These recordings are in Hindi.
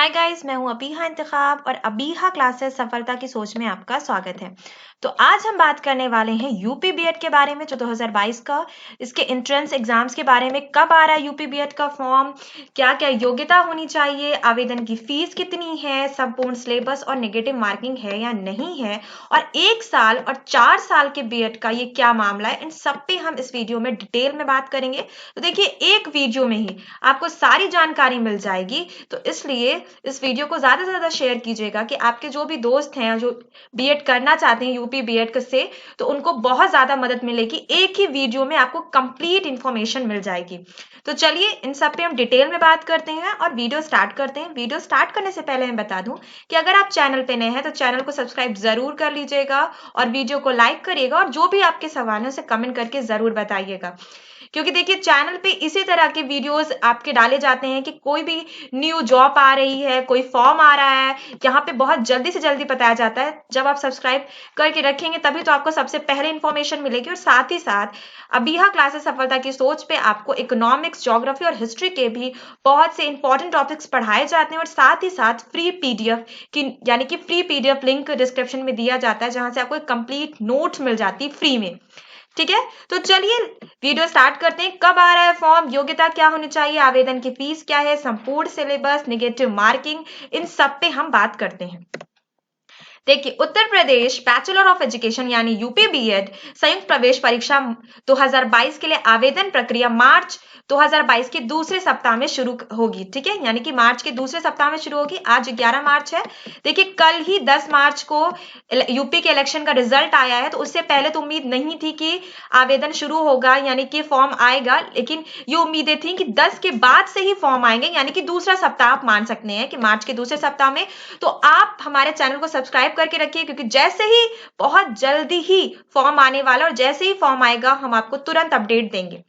हाय गाइस, मैं हूं अबीहा इंतखाब और अबीहा क्लासेस सफलता की सोच में आपका स्वागत है। तो आज हम बात करने वाले हैं यूपी बीएड के बारे में जो 2022 का इसके एंट्रेंस एग्जाम्स के बारे में। कब आ रहा है यूपी बीएड का फॉर्म, क्या क्या योग्यता होनी चाहिए, आवेदन की फीस कितनी है, संपूर्ण सिलेबस और नेगेटिव मार्किंग है या नहीं है, और 1 साल और 4 साल के बीएड का ये क्या मामला है, इन सब पे हम इस वीडियो में डिटेल में बात करेंगे। तो देखिए, एक वीडियो में ही आपको सारी जानकारी मिल जाएगी, तो इसलिए इस वीडियो को ज्यादा से ज्यादा शेयर कीजिएगा कि आपके जो भी दोस्त हैं जो बीएड करना चाहते हैं यूपी बीएड से, तो उनको बहुत ज्यादा मदद मिलेगी। एक ही वीडियो में आपको कंप्लीट इंफॉर्मेशन मिल जाएगी। तो चलिए इन सब पे हम डिटेल में बात करते हैं और वीडियो स्टार्ट करते हैं। वीडियो स्टार्ट करने से पहले मैं बता दूं कि अगर आप चैनल पे नए हैं तो चैनल को सब्सक्राइब जरूर कर लीजिएगा और वीडियो को लाइक करिएगा और जो भी आपके सवाल है उसे कमेंट करके जरूर बताइएगा, क्योंकि देखिए चैनल पे इसी तरह के वीडियोस आपके डाले जाते हैं कि कोई भी न्यू जॉब आ रही है, कोई फॉर्म आ रहा है, यहाँ पे बहुत जल्दी से जल्दी बताया जाता है। जब आप सब्सक्राइब करके रखेंगे तभी तो आपको सबसे पहले इंफॉर्मेशन मिलेगी। और साथ ही साथ अबीहा क्लासेस सफलता की सोच पे आपको इकोनॉमिक्स, ज्योग्राफी और हिस्ट्री के भी बहुत से इंपॉर्टेंट टॉपिक्स पढ़ाए जाते हैं। और साथ ही साथ फ्री पीडीएफ की यानी कि फ्री पीडीएफ लिंक डिस्क्रिप्शन में दिया जाता है, जहां से आपको एक कंप्लीट नोट्स मिल जाती है फ्री में। ठीक है, तो चलिए वीडियो स्टार्ट करते हैं। कब आ रहा है फॉर्म, योग्यता क्या होनी चाहिए, आवेदन की फीस क्या है, संपूर्ण सिलेबस, नेगेटिव मार्किंग, इन सब पे हम बात करते हैं। देखिए, Uttar Pradesh bachelor of education यानी यूपी बीएड संयुक्त प्रवेश परीक्षा 2022 के लिए आवेदन प्रक्रिया मार्च 2022 के दूसरे सप्ताह में शुरू होगी। ठीक है, यानी कि मार्च के दूसरे सप्ताह में शुरू होगी। आज 11 मार्च है। देखिए, कल ही 10 मार्च को यूपी के इलेक्शन का रिजल्ट आया है, तो उससे पहले तो उम्मीद नहीं थी कि आवेदन शुरू होगा यानी कि फॉर्म आएगा, लेकिन ये उम्मीदें थी कि 10 के बाद से ही फॉर्म आएंगे, यानी कि दूसरा सप्ताह आप मान सकते हैं कि मार्च के दूसरे सप्ताह में। तो आप हमारे चैनल को सब्सक्राइब करके रखिए, क्योंकि जैसे ही बहुत जल्दी ही फॉर्म आने वाला और जैसे ही फॉर्म आएगा हम आपको तुरंत अपडेट देंगे।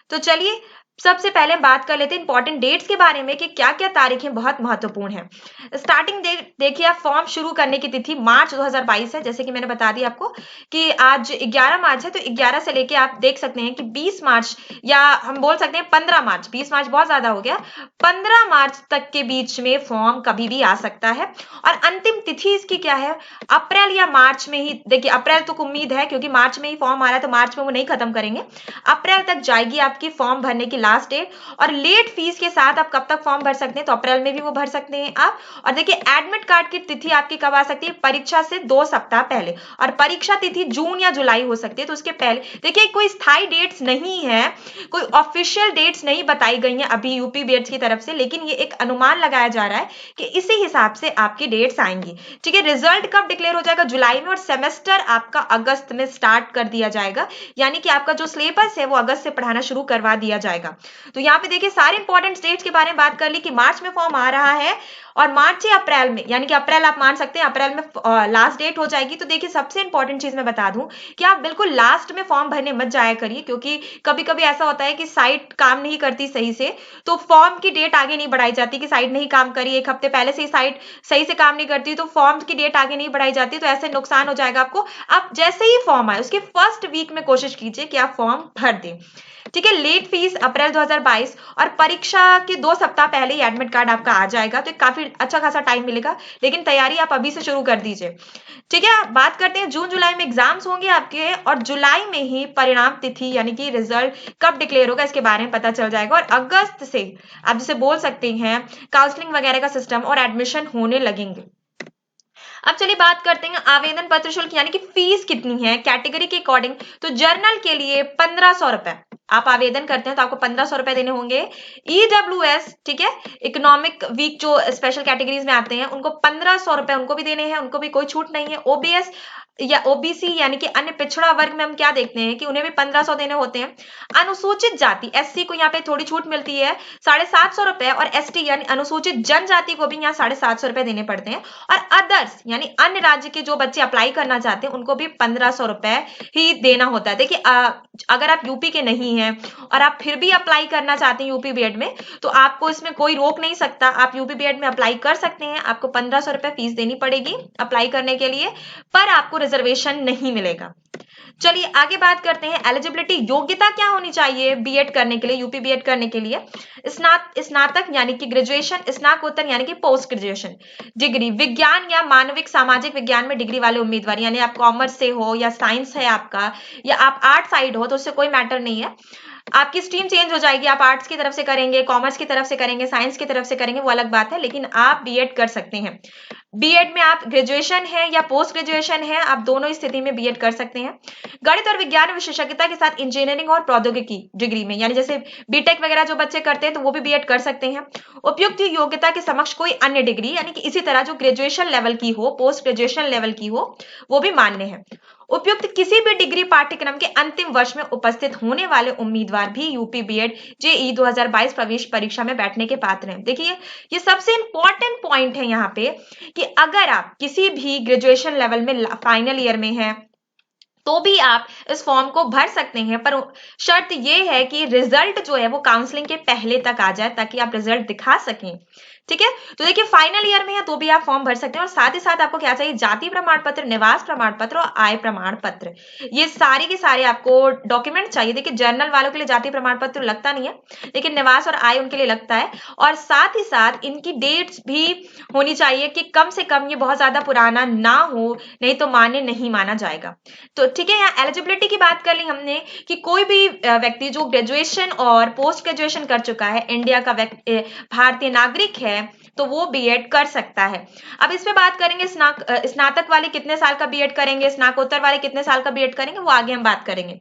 तो चलिए सबसे पहले बात कर लेते हैं इंपॉर्टेंट डेट्स के बारे में कि क्या क्या तारीखें बहुत महत्वपूर्ण है। स्टार्टिंग डेट देखिए, आप फॉर्म शुरू करने की तिथि मार्च 2022 है। जैसे कि मैंने बता दिया आपको कि आज 11 मार्च है, तो 11 से लेके आप देख सकते हैं कि 20 मार्च या हम बोल सकते हैं 15 मार्च, 20 मार्च बहुत ज्यादा हो गया, 15 मार्च तक के बीच में फॉर्म कभी भी आ सकता है। और अंतिम तिथि इसकी क्या है, अप्रैल या मार्च में ही। देखिए, अप्रैल तो उम्मीद है क्योंकि मार्च में ही फॉर्म आ रहा है, तो मार्च में वो नहीं खत्म करेंगे। अप्रैल तक जाएगी आपकी फॉर्म भरने की लास्ट डेट। और लेट फीस के साथ आप कब तक फॉर्म भर सकते हैं, तो अप्रैल में भी वो भर सकते हैं आप। और देखिए, एडमिट कार्ड की तिथि आपकी कब आ सकती है, परीक्षा से 2 सप्ताह पहले। और परीक्षा तिथि जून या जुलाई हो सकती है, तो उसके पहले। देखिए, कोई स्थायी डेट्स नहीं है, कोई ऑफिशियल डेट्स नहीं बताई गई हैं अभी यूपी बीएड की तरफ से, लेकिन ये एक अनुमान लगाया जा रहा है कि इसी हिसाब से आपकी डेट्स आएंगी। ठीक है, रिजल्ट कब डिक्लेयर हो जाएगा, जुलाई में, और सेमेस्टर आपका अगस्त में स्टार्ट कर दिया जाएगा, यानी कि आपका जो सिलेबस है वो अगस्त से पढ़ाना शुरू करवा दिया जाएगा। तो यहाँ पे देखिए सारे इंपॉर्टेंट डेट्स के बारे में बात कर ली कि मार्च में फॉर्म आ रहा है और मार्च से अप्रैल में, यानी कि अप्रैल आप मान सकते हैं, अप्रैल में लास्ट डेट हो जाएगी। तो देखिए, सबसे इंपॉर्टेंट चीज मैं बता दूं कि आप बिल्कुल लास्ट में फॉर्म भरने मत जाया करिए, क्योंकि कभी कभी ऐसा होता है कि साइट काम नहीं करती सही से, तो फॉर्म की डेट आगे नहीं बढ़ाई जाती कि साइट नहीं काम करी, एक हफ्ते पहले से ही साइट सही से काम नहीं करती, तो फॉर्म की डेट आगे नहीं बढ़ाई जाती, तो ऐसे नुकसान हो जाएगा आपको। आप जैसे ही फॉर्म आए उसके फर्स्ट वीक में कोशिश कीजिए कि आप फॉर्म भर दें। ठीक है, लेट फीस अप्रैल 2022 और परीक्षा के 2 सप्ताह पहले ही एडमिट कार्ड आपका आ जाएगा, तो काफी अच्छा खासा टाइम मिलेगा, लेकिन तैयारी आप अभी से शुरू कर दीजिए। ठीक है, बात करते हैं जून जुलाई में एग्जाम्स होंगे आपके, और जुलाई में ही परिणाम तिथि यानी कि रिजल्ट कब डिक्लेयर होगा इसके बारे में पता चल जाएगा। और अगस्त से आप जिसे बोल सकते हैं काउंसलिंग वगैरह का सिस्टम और एडमिशन होने लगेंगे। अब चलिए बात करते हैं आवेदन पत्र शुल्क यानी कि फीस कितनी है कैटेगरी के अकॉर्डिंग। तो जर्नल के लिए 1500 रुपए आप आवेदन करते हैं तो आपको 1500 रुपए देने होंगे। ईडब्ल्यूएस, ठीक है, इकोनॉमिक वीक जो स्पेशल कैटेगरीज में आते हैं उनको 1500 रुपए उनको भी देने हैं, उनको भी कोई छूट नहीं है। ओबीएस या ओबीसी यानी कि अन्य पिछड़ा वर्ग में हम क्या देखते हैं कि उन्हें भी 1500 देने होते हैं। अनुसूचित जाति एससी को यहाँ पे थोड़ी छूट मिलती है 750 रुपए, और एसटी यानी अनुसूचित जनजाति को भी यहाँ 750 रुपए देने पड़ते हैं। और अदर्स यानी अन्य राज्य के जो बच्चे अप्लाई करना चाहते हैं उनको भी 1500 रुपए ही देना होता है। देखिए, अगर आप यूपी के नहीं हैं और आप फिर भी अप्लाई करना चाहते हैं यूपी बीएड में, तो आपको इसमें कोई रोक नहीं सकता, आप यूपी बीएड में अप्लाई कर सकते हैं। आपको 1500 रुपए फीस देनी पड़ेगी अप्लाई करने के लिए, पर आपको रिजर्वेशन नहीं मिलेगा। चलिए आगे बात करते हैं, एलिजिबिलिटी योग्यता क्या होनी चाहिए बीएड करने के लिए, यूपी बीएड करने के लिए। स्नातक यानी कि ग्रेजुएशन, स्नातकोत्तर यानी कि पोस्ट ग्रेजुएशन डिग्री, विज्ञान या मानविक सामाजिक विज्ञान में डिग्री वाले उम्मीदवार, यानी आप कॉमर्स से हो या साइंस है आपका या आप आर्ट साइड हो तो उससे कोई मैटर नहीं है, आपकी स्ट्रीम चेंज हो जाएगी, आप आर्ट्स की तरफ से करेंगे, कॉमर्स की तरफ से करेंगे, साइंस की तरफ से करेंगे, वो अलग बात है, लेकिन आप बीएड कर सकते हैं। बीएड में आप ग्रेजुएशन है या पोस्ट ग्रेजुएशन है, आप दोनों स्थिति में बीएड कर सकते हैं। गणित और विज्ञान विशेषज्ञता के साथ इंजीनियरिंग और प्रौद्योगिकी डिग्री में, यानी जैसे बीटेक वगैरह जो बच्चे करते हैं तो वो भी बीएड कर सकते हैं। उपयुक्त योग्यता के समक्ष कोई अन्य डिग्री, यानी कि इसी तरह जो ग्रेजुएशन लेवल की हो, पोस्ट ग्रेजुएशन लेवल की हो, वो भी मान्य है। उपयुक्त किसी भी डिग्री पाठ्यक्रम के अंतिम वर्ष में उपस्थित होने वाले उम्मीदवार भी यूपी बीएड जेईई 2022 प्रवेश परीक्षा में बैठने के पात्र हैं। देखिए ये सबसे इंपॉर्टेंट पॉइंट है यहाँ पे कि अगर आप किसी भी ग्रेजुएशन लेवल में फाइनल ईयर में हैं तो भी आप इस फॉर्म को भर सकते हैं, पर शर्त यह है कि रिजल्ट जो है वो काउंसलिंग के पहले तक आ जाए ताकि आप रिजल्ट दिखा सकें। ठीक है, तो देखिए फाइनल ईयर में है तो भी आप फॉर्म भर सकते हैं, और साथ ही साथ आपको क्या चाहिए, जाति प्रमाण पत्र, निवास प्रमाण पत्र और आय प्रमाण पत्र, ये सारे के सारे आपको डॉक्यूमेंट चाहिए। देखिए जर्नल वालों के लिए जाति प्रमाण पत्र लगता नहीं है, लेकिन निवास और आय उनके लिए लगता है, और साथ ही साथ इनकी डेट्स भी होनी चाहिए कि कम से कम ये बहुत ज्यादा पुराना ना हो, नहीं तो मान्य नहीं माना जाएगा। तो ठीक है, यहाँ एलिजिबिलिटी की बात कर ली हमने कि कोई भी व्यक्ति जो ग्रेजुएशन और पोस्ट ग्रेजुएशन कर चुका है, इंडिया का भारतीय नागरिक है, तो वो बीएड कर सकता है। अब इसमें बात करेंगे स्नातक वाले कितने साल का बीएड करेंगे, स्नातकोत्तर वाले कितने साल का बीएड करेंगे, वो आगे हम बात करेंगे।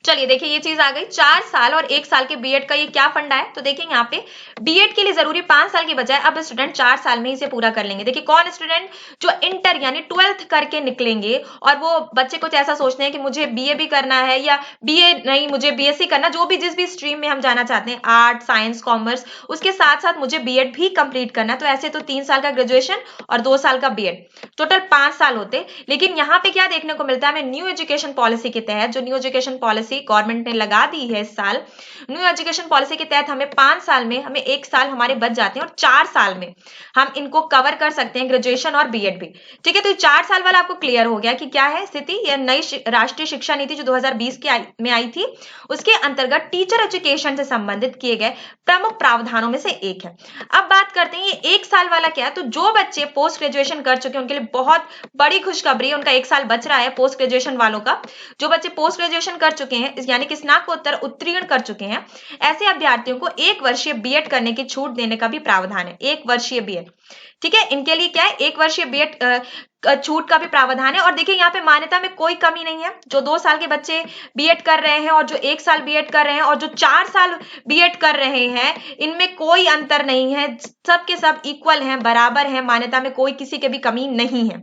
चलिए देखिए ये चीज आ गई, 4 साल और 1 साल के बीएड का ये क्या फंडा है। तो देखिए यहाँ पे बीएड के लिए जरूरी 5 साल की बजाय अब स्टूडेंट 4 साल में इसे पूरा कर लेंगे। देखिए कौन स्टूडेंट जो इंटर यानी 12th करके निकलेंगे और वो बच्चे कुछ ऐसा सोचते हैं कि मुझे बीए भी करना है या बीए नहीं मुझे बीएससी करना, जो भी जिस भी स्ट्रीम में हम जाना चाहते हैं, आर्ट साइंस कॉमर्स, उसके साथ साथ मुझे बीएड भी कंप्लीट करना है, तो ऐसे तो 3 साल का ग्रेजुएशन और 2 साल का बीएड, टोटल 5 साल होते। लेकिन यहाँ पे क्या देखने को मिलता है, हमें न्यू एजुकेशन पॉलिसी के तहत, जो न्यू एजुकेशन पॉलिसी गवर्नमेंट ने लगा दी है इस साल, न्यू एजुकेशन पॉलिसी के तहत हमें 5 साल में हमें 1 साल हमारे बच जाते हैं और 4 साल में हम इनको कवर कर सकते हैं, ग्रेजुएशन और बीएड भी। ठीक है, तो 4 साल वाला आपको क्लियर हो गया कि क्या है स्थिति। यह नई राष्ट्रीय शिक्षा नीति जो 2020 में आई थी, उसके अंतर्गत टीचर एजुकेशन से संबंधित किए गए प्रमुख प्रावधानों में से एक है। अब बात करते हैं ये 1 साल वाला क्या है। तो जो बच्चे पोस्ट ग्रेजुएशन कर चुके हैं उनके लिए बहुत बड़ी खुशखबरी है, उनका 1 साल बच रहा है पोस्ट ग्रेजुएशन वालों का। जो बच्चे पोस्ट ग्रेजुएशन कर चुके हैं यानी कि स्नातकोत्तर उत्तीर्ण कर चुके हैं, ऐसे अभ्यर्थियों को 1 वर्षीय बीएड करने की छूट देने का भी प्रावधान है। 1 वर्षीय बीएड, ठीक है, इनके लिए क्या है, 1 वर्षीय बीएड छूट का भी प्रावधान है। और देखिए यहाँ पे मान्यता में कोई कमी नहीं है। जो 2 साल के बच्चे बीएड कर रहे हैं और जो 1 साल बीएड कर रहे हैं और जो 4 साल बीएड कर रहे हैं, इनमें कोई अंतर नहीं है, सब के सब इक्वल हैं, बराबर हैं, मान्यता में कोई किसी के भी कमी नहीं है।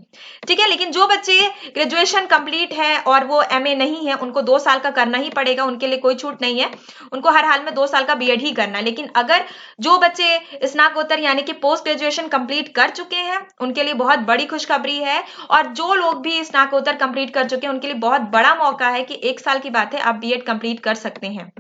ठीक है, लेकिन जो बच्चे ग्रेजुएशन कंप्लीट है और वो एमए नहीं है, उनको 2 साल का करना ही पड़ेगा, उनके लिए कोई छूट नहीं है, उनको हर हाल में 2 साल का बीएड ही करना है। लेकिन अगर जो बच्चे स्नातकोत्तर यानी कि पोस्ट ग्रेजुएशन कंप्लीट कर चुके हैं, उनके लिए बहुत बड़ी खुशखबरी है, और जो लोग भी स्नातकोत्तर कंप्लीट कर चुके हैं उनके लिए बहुत बड़ा मौका है कि 1 साल की बात है, आप बीएड कंप्लीट कर सकते हैं।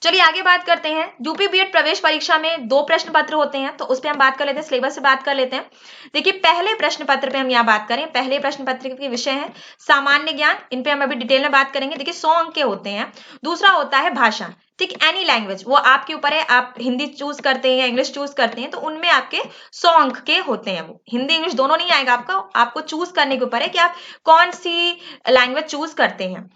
चलिए आगे बात करते हैं। यूपी बीएड प्रवेश परीक्षा में 2 प्रश्न पत्र होते हैं, तो उस पर हम बात कर लेते हैं, सिलेबस से बात कर लेते हैं। देखिए पहले प्रश्न पत्र पे हम यहाँ बात करें, पहले प्रश्न पत्र के विषय है सामान्य ज्ञान, इन पे हम अभी डिटेल में बात करेंगे। देखिए 100 अंक के होते हैं। दूसरा होता है भाषा, ठीक, एनी लैंग्वेज, वो आपके ऊपर है, आप हिंदी चूज करते हैं या इंग्लिश चूज करते हैं, तो उनमें आपके 100 अंक के होते हैं। वो हिंदी इंग्लिश दोनों नहीं आएगा आपको चूज करने के ऊपर है कि आप कौन सी लैंग्वेज चूज करते हैं।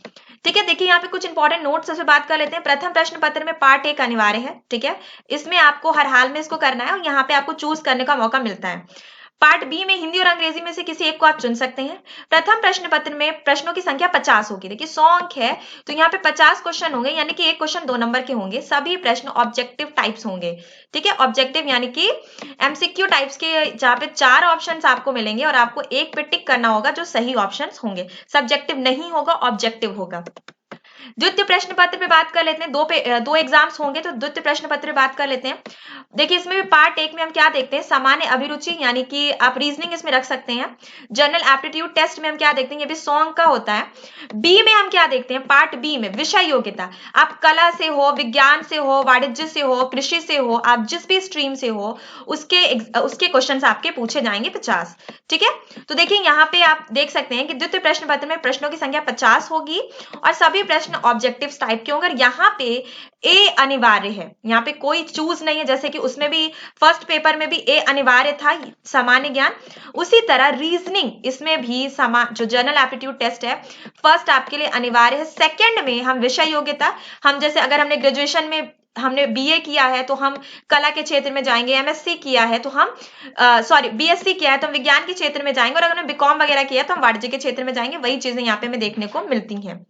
ठीक है, देखिए यहाँ पे कुछ इंपॉर्टेंट नोट्स से बात कर लेते हैं। प्रथम प्रश्न पत्र में पार्ट 1 अनिवार्य है, ठीक है, इसमें आपको हर हाल में इसको करना है और यहाँ पे आपको चूज करने का मौका मिलता है। पार्ट बी में हिंदी और अंग्रेजी में से किसी एक को आप चुन सकते हैं। प्रथम प्रश्न पत्र में प्रश्नों की संख्या 50 होगी। देखिए 100 अंक है तो यहाँ पे 50 क्वेश्चन होंगे, यानी कि एक क्वेश्चन 2 नंबर के होंगे। सभी प्रश्न ऑब्जेक्टिव टाइप्स होंगे, ठीक है, ऑब्जेक्टिव यानी कि एमसीक्यू टाइप्स के, जहाँ पे 4 ऑप्शन आपको मिलेंगे और आपको एक पे टिक करना होगा जो सही ऑप्शन होंगे। सब्जेक्टिव नहीं होगा, ऑब्जेक्टिव होगा। द्वितीय प्रश्न पत्र पे बात कर लेते हैं। 2 एग्जाम्स होंगे, तो द्वितीय प्रश्न पत्र पे बात कर लेते हैं। देखिए इसमें भी पार्ट 1 में हम क्या देखते हैं, सामान्य अभिरुचि, यानी कि आप रीजनिंग इसमें रख सकते हैं। जनरल एप्टीट्यूड टेस्ट में हम क्या देखते हैं, ये भी सॉन्ग का होता है। बी में हम क्या देखते हैं, पार्ट बी में विषय योग्यता, आप कला से हो, विज्ञान से हो, वाणिज्य से हो, कृषि से हो, आप जिस भी स्ट्रीम से हो उसके क्वेश्चन आपके पूछे जाएंगे 50। ठीक है, तो देखिए यहाँ पे आप देख सकते हैं कि द्वितीय प्रश्न पत्र में प्रश्नों की संख्या 50 होगी और सभी प्रश्न ऑब्जेक्टिव टाइप के होंगे। यहाँ पे ए अनिवार्य है, यहाँ पे कोई चूज नहीं है, जैसे कि उसमें भी फर्स्ट पेपर में भी ए अनिवार्य था सामान्य ज्ञान, उसी तरह रीजनिंग इसमें भी जो जनरल एप्टीट्यूड टेस्ट है फर्स्ट आपके लिए अनिवार्य है। सेकंड में हम विषय योग्यता, हम जैसे अगर हमने ग्रेजुएशन में हमने बीए किया है तो हम कला के क्षेत्र में जाएंगे, एमएससी किया है तो हम बीएससी किया है तो हम विज्ञान के क्षेत्र में जाएंगे, और अगर हमने बीकॉम वगैरह किया है तो हम वाणिज्य के क्षेत्र में जाएंगे। वही चीजें यहाँ पे हमें देखने को मिलती हैं।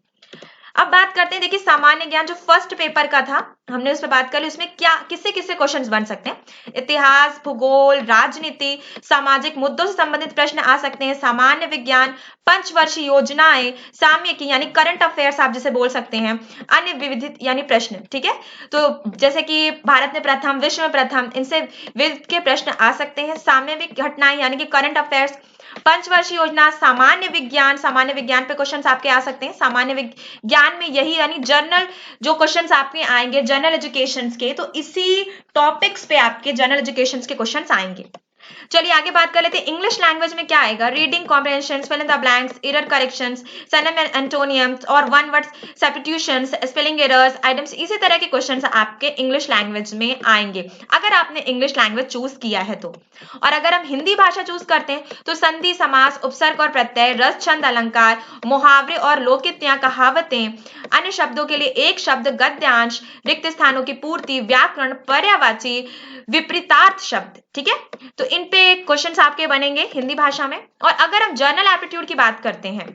अब बात करते हैं, देखिए सामान्य ज्ञान जो फर्स्ट पेपर का था हमने उस पर बात कर ली, उसमें क्या किससे किससे क्वेश्चंस बन सकते हैं, इतिहास, भूगोल, राजनीति, सामाजिक मुद्दों से संबंधित प्रश्न आ सकते हैं, सामान्य विज्ञान, पंचवर्षीय योजनाएं, सामयिकी यानी करंट अफेयर्स आप जिसे बोल सकते हैं, अन्य विविधित यानी प्रश्न। ठीक है, तो जैसे कि भारत में प्रथम, विश्व में प्रथम, इनसे विविध के प्रश्न आ सकते हैं। सामयिक घटनाएं यानी कि करंट अफेयर्स, पंचवर्षीय योजना, सामान्य विज्ञान पे क्वेश्चंस आपके आ सकते हैं। सामान्य विज्ञान में यही यानी जर्नल जो क्वेश्चंस आपके आएंगे जनरल एजुकेशन के, तो इसी टॉपिक्स पे आपके जनरल एजुकेशन के क्वेश्चंस आएंगे। चलिए आगे बात कर लेते हैं, इंग्लिश लैंग्वेज में क्या आएगा, reading comprehension, fill in the blanks, error corrections, synonym and antonyms और one word substitutions, spelling errors, items, इसी तरह के क्वेश्चंस आपके इंग्लिश लैंग्वेज में आएंगे अगर आपने इंग्लिश लैंग्वेज चूज किया है तो। और अगर हम हिंदी भाषा चूज करते हैं तो संधि, समास, उपसर्ग और प्रत्यय, रस, छंद, अलंकार, मुहावरे और लोकोक्तियां, कहावतें, अन्य शब्दों के लिए एक शब्द, गद्यांश, रिक्त स्थानों की पूर्ति, व्याकरण, पर्यायवाची, विपरीतार्थ शब्द। ठीक है, तो इन पे क्वेश्चंस आपके बनेंगे हिंदी भाषा में। और अगर हम जर्नल एप्टीट्यूड की बात करते हैं,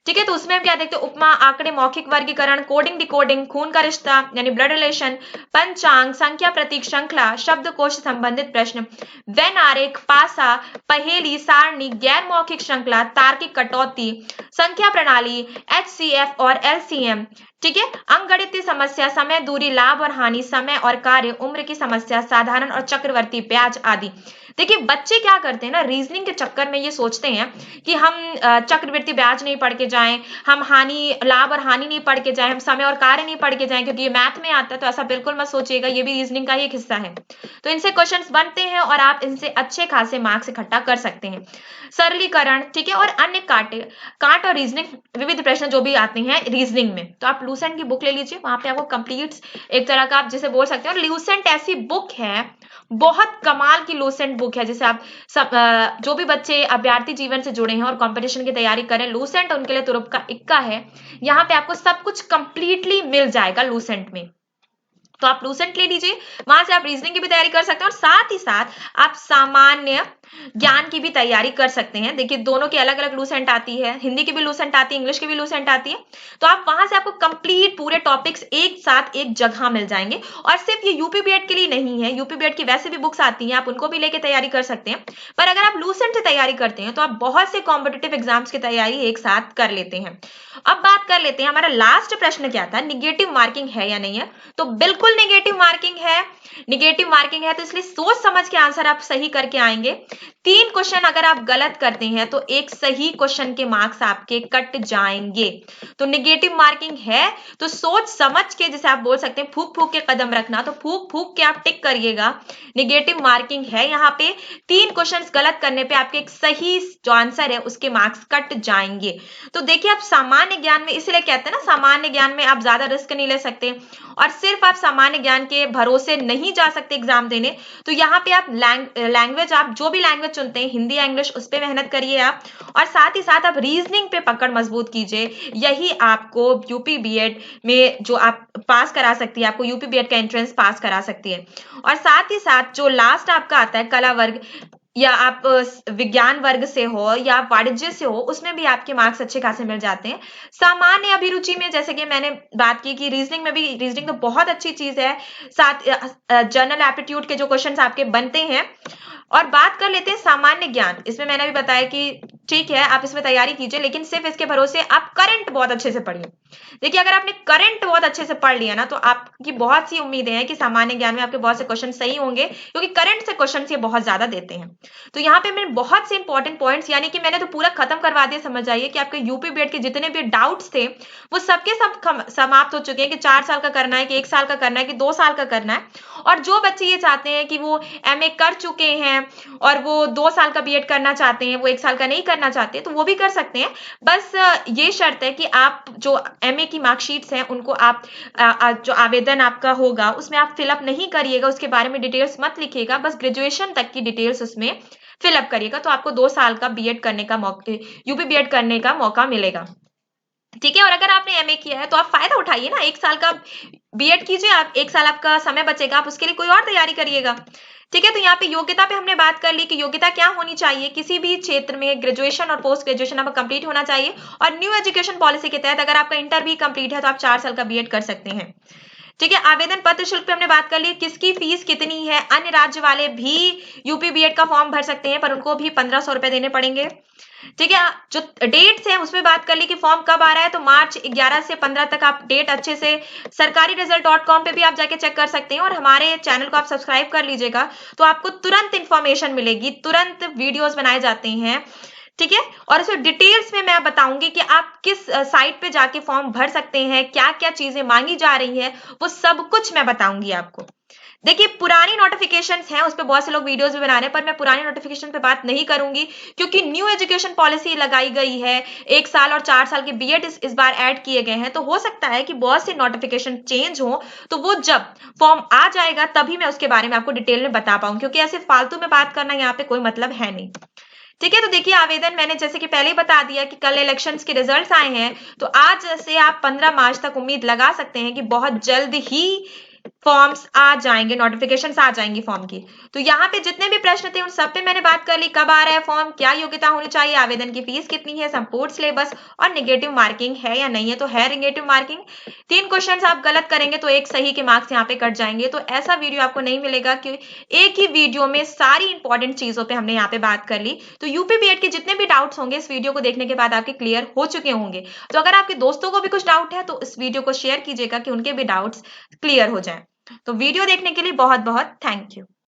ठीक है, तो उसमें हम क्या देखते हैं, उपमा, आंकड़े, मौखिक वर्गीकरण, कोडिंग, डिकोडिंग, खून का रिश्ता यानी ब्लड रिलेशन, पंचांग, संख्या, प्रतीक, श्रृंखला, शब्दकोश से संबंधित प्रश्न, वैन आरेख, पासा, पहेली, सारणी, गैर मौखिक श्रृंखला, तार्किक कटौती, संख्या प्रणाली, एचसीएफ और एलसीएम। ठीक है, अंकगणितीय समस्या, समय, दूरी, लाभ और हानि, समय और कार्य, उम्र की समस्या, साधारण और चक्रवर्ती ब्याज आदि। देखिए बच्चे क्या करते हैं ना, रीजनिंग के चक्कर में ये सोचते हैं कि हम चक्रवृद्धि ब्याज नहीं पढ़ के जाएं, हम हानि, लाभ और हानि नहीं पढ़ के जाएं, हम समय और कार्य नहीं पढ़ के जाएं क्योंकि ये मैथ में आता है। तो ऐसा बिल्कुल मत सोचिएगा, ये भी रीजनिंग का ही एक हिस्सा है। तो इनसे क्वेश्चंस बनते हैं और आप इनसे अच्छे खासे मार्क्स इकट्ठा कर सकते हैं। सरलीकरण, ठीक है, और अन्य कांट और रीजनिंग विविध प्रश्न जो भी आते हैं रीजनिंग में, तो आप लूसेंट की बुक ले लीजिए, वहां पे आपको कंप्लीट एक तरह का आप जिसे बोल सकते हैं। और लूसेंट ऐसी बुक है, बहुत कमाल की लूसेंट बुक है, जिसे आप सब जो भी बच्चे अभ्यर्थी जीवन से जुड़े हैं और कंपटीशन की तैयारी करें, लूसेंट उनके लिए तुरुप का इक्का है। यहाँ पे आपको सब कुछ कंप्लीटली मिल जाएगा लूसेंट में, तो आप लूसेंट ले लीजिए, वहां से आप रीजनिंग की भी तैयारी कर सकते हैं और साथ ही साथ आप सामान्य ज्ञान की भी तैयारी कर सकते हैं। देखिए दोनों की अलग अलग लूसेंट आती है, हिंदी की भी लूसेंट आती है, इंग्लिश की भी लूसेंट आती है, तो आप वहां से आपको कंप्लीट पूरे टॉपिक्स एक साथ एक जगह मिल जाएंगे। और सिर्फ ये यूपी बीएड के लिए नहीं है, यूपी बीएड की वैसे भी बुक्स आती हैं, आप उनको भी लेके तैयारी कर सकते हैं। पर अगर आप लूसेंट से तैयारी करते हैं तो आप बहुत से कॉम्पिटिटिव एग्जाम्स की तैयारी एक साथ कर लेते हैं। अब बात कर लेते हैं, हमारा लास्ट प्रश्न क्या था, निगेटिव मार्किंग है या नहीं है, तो बिल्कुल निगेटिव मार्किंग है। निगेटिव मार्किंग है तो इसलिए सोच समझ के आंसर आप सही करके आएंगे। 3 क्वेश्चन अगर आप गलत करते हैं तो एक सही क्वेश्चन के मार्क्स आपके कट जाएंगे। तो निगेटिव मार्किंग है तो सोच समझ के, जैसे आप बोल सकते हैं फूक फूक के कदम रखना, तो फूक फूक के आप टिक करिएगा। निगेटिव मार्किंग है, यहाँ पे 3 क्वेश्चन गलत करने पे आपके एक सही जो आंसर है उसके मार्क्स कट जाएंगे। तो देखिए आप सामान्य ज्ञान में, इसलिए कहते हैं ना सामान्य ज्ञान में आप ज्यादा रिस्क नहीं ले सकते और सिर्फ आप सामान्य ज्ञान के भरोसे नहीं जा सकते एग्जाम देने। तो यहाँ पे आप लैंग्वेज, आप जो भी लैंग्वेज चुनते हैं, हिंदी या इंग्लिश, उस पर मेहनत करिए आप, और साथ ही साथ आप रीजनिंग पे पकड़ मजबूत कीजिए। यही आपको यूपी बीएड में जो आप पास करा सकती है, आपको यूपी बीएड का एंट्रेंस पास करा सकती है। और साथ ही साथ जो लास्ट आपका आता है कला वर्ग, या आप विज्ञान वर्ग से हो या वाणिज्य से हो, उसमें भी आपके मार्क्स अच्छे खासे मिल जाते हैं। सामान्य अभिरुचि में जैसे कि मैंने बात की कि रीजनिंग में भी, रीजनिंग तो बहुत अच्छी चीज है, साथ जनरल एप्टीट्यूड के जो क्वेश्चंस आपके बनते हैं। और बात कर लेते हैं सामान्य ज्ञान, इसमें मैंने भी बताया कि ठीक है आप इसमें तैयारी कीजिए, लेकिन सिर्फ इसके भरोसे आप करंट बहुत अच्छे से पढ़िए। देखिए अगर आपने करंट बहुत अच्छे से पढ़ लिया ना तो आपकी बहुत सी उम्मीदें हैं कि सामान्य ज्ञान में आपके बहुत से क्वेश्चन सही होंगे, क्योंकि करंट से क्वेश्चन ये बहुत ज्यादा देते हैं। तो यहाँ पे मैंने बहुत से इंपॉर्टेंट पॉइंट्स, यानी कि मैंने तो पूरा खत्म करवा दिया, समझ जाइए कि आपके यूपी बीएड के जितने भी डाउट्स थे वो सबके सब समाप्त हो चुके हैं कि 4 साल का करना है कि 1 साल का करना है कि 2 साल का करना है। और जो बच्चे ये चाहते हैं कि वो एमए कर चुके हैं और वो 2 साल का बीएड करना चाहते हैं, वो 1 साल का नहीं करना चाहते, तो वो भी कर सकते हैं। बस ये शर्त है कि आप जो एमए की मार्कशीट्स हैं उनको आप जो आवेदन आपका होगा उसमें आप फिलअप नहीं करिएगा, उसके बारे में डिटेल्स मत लिखिएगा, बस ग्रेजुएशन तक की डिटेल्स उसमें फिलअप करिएगा, तो आपको 2 साल का बीएड करने का मौका, यूपी बीएड करने का मौका मिलेगा। ठीक है, और अगर आपने एमए किया है तो आप फायदा उठाइए ना, 1 साल का बीएड कीजिए, आप 1 साल आपका समय बचेगा, आप उसके लिए कोई और तैयारी करिएगा। ठीक है, तो यहाँ पे योग्यता पे हमने बात कर ली कि योग्यता क्या होनी चाहिए, किसी भी क्षेत्र में ग्रेजुएशन और पोस्ट ग्रेजुएशन आपका कंप्लीट होना चाहिए, और न्यू एजुकेशन पॉलिसी के तहत अगर आपका इंटर भी कंप्लीट है तो आप 4 साल का बीएड कर सकते हैं। ठीक है, आवेदन पत्र शुल्क पे हमने बात कर ली, किसकी फीस कितनी है, अन्य राज्य वाले भी यूपी बीएड का फॉर्म भर सकते हैं पर उनको भी 1500 रुपए देने पड़ेंगे। ठीक है, जो डेट्स है उसमें बात कर ली कि फॉर्म कब आ रहा है, तो मार्च 11 से 15 तक आप डेट अच्छे से सरकारी रिजल्ट.com पे भी आप जाके चेक कर सकते हैं, और हमारे चैनल को आप सब्सक्राइब कर लीजिएगा तो आपको तुरंत इंफॉर्मेशन मिलेगी, तुरंत वीडियोस बनाए जाते हैं। ठीक है, और इसमें डिटेल्स में मैं बताऊंगी कि आप किस साइट पे जाके फॉर्म भर सकते हैं, क्या क्या चीजें मांगी जा रही है, वो सब कुछ मैं बताऊंगी आपको। देखिए पुरानी नोटिफिकेशंस हैं, उस पर बहुत से लोग वीडियोस भी बना रहे हैं, पर मैं पुरानी नोटिफिकेशन पे बात नहीं करूंगी, क्योंकि न्यू एजुकेशन पॉलिसी लगाई गई है, 1 साल और 4 साल के बीएड इस बार ऐड किए गए हैं, तो हो सकता है कि बहुत से नोटिफिकेशन चेंज हो, तो वो जब फॉर्म आ जाएगा तभी मैं उसके बारे में आपको डिटेल में बता पाऊंगी, क्योंकि ऐसे फालतू में बात करना यहाँ पे कोई मतलब है नहीं। ठीक है, तो देखिए आवेदन मैंने जैसे कि पहले ही बता दिया कि कल इलेक्शंस के रिजल्ट्स आए हैं, तो आज से आप 15 मार्च तक उम्मीद लगा सकते हैं कि बहुत जल्द ही फॉर्म्स आ जाएंगे, नोटिफिकेशंस आ जाएंगी फॉर्म की। तो यहाँ पे जितने भी प्रश्न थे उन सब पे मैंने बात कर ली, कब आ रहा है फॉर्म, क्या योग्यता होनी चाहिए, आवेदन की फीस कितनी है, संपूर्ण सिलेबस, और नेगेटिव मार्किंग है या नहीं है, तो है नेगेटिव मार्किंग। 3 क्वेश्चन आप गलत करेंगे तो 1 सही के मार्क्स यहाँ पे कट जाएंगे, तो ऐसा वीडियो आपको नहीं मिलेगा कि एक ही वीडियो में सारी इंपॉर्टेंट चीजों पे हमने यहाँ पे बात कर ली। तो यूपी बीएड के जितने भी डाउट्स होंगे इस वीडियो को देखने के बाद आपके क्लियर हो चुके होंगे। तो अगर आपके दोस्तों को भी कुछ डाउट है तो इस वीडियो को शेयर कीजिएगा कि उनके भी डाउट्स क्लियर हो जाए। तो वीडियो देखने के लिए बहुत बहुत थैंक यू।